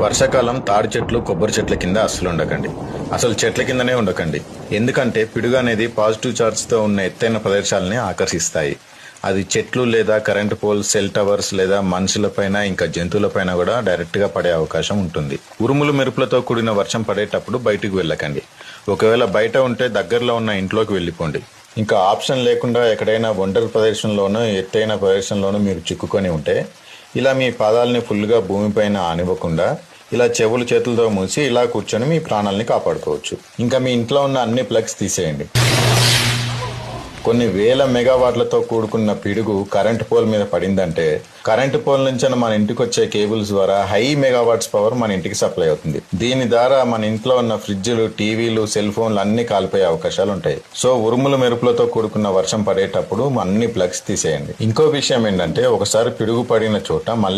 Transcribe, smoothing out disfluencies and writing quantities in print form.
వర్షాకాలం తాడి చెట్లు కొబ్బరి చెట్ల కింద అస్సలు ఉండకండి. అసలు చెట్ల కిందనే ఉండకండి. ఎందుకంటే పిడుగు అనేది పాజిటివ్ ఛార్జ్తో ఉన్న ఎత్తైన ప్రదేశాలని ఆకర్షిస్తాయి. అది చెట్లు లేదా కరెంటు పోల్, సెల్ టవర్స్ లేదా మనుషులపైన ఇంకా జంతువులపైన కూడా డైరెక్ట్గా పడే అవకాశం ఉంటుంది. ఉరుములు మెరుపులతో కూడిన వర్షం పడేటప్పుడు బయటికి వెళ్ళకండి. ఒకవేళ బయట ఉంటే దగ్గరలో ఉన్న ఇంట్లోకి వెళ్ళిపోండి. ఇంకా ఆప్షన్ లేకుండా ఎక్కడైనా ఒంటరి ప్రదేశంలోనూ ఎత్తైన ప్రదేశంలోనూ మీరు చిక్కుకొని ఉంటే ఇలా మీ పాదాలని ఫుల్గా భూమిపైన ఆనివ్వకుండా ఇలా చెవులు చేతులతో మూసి ఇలా కూర్చొని మీ ప్రాణాలని కాపాడుకోవచ్చు. ఇంకా మీ ఇంట్లో ఉన్న అన్ని ప్లగ్స్ తీసేయండి. కొన్ని వేల మెగావాట్లతో కూడుకున్న పిడుగు కరెంటు పోల్ మీద పడిందంటే కరెంటు పోల్ నుంచి మన ఇంటికి వచ్చే కేబుల్స్ ద్వారా హై మెగావాట్స్ పవర్ మన ఇంటికి సప్లై అవుతుంది. దీని ద్వారా మన ఇంట్లో ఉన్న ఫ్రిడ్జ్లు, టీవీలు, సెల్ ఫోన్లు అన్ని కాలిపోయే అవకాశాలు ఉంటాయి. సో ఉరుములు మెరుపులతో కూడుకున్న వర్షం పడేటప్పుడు అన్ని ప్లగ్స్ తీసేయండి. ఇంకో విషయం ఏంటంటే ఒకసారి పిడుగు పడిన చోట మళ్ళీ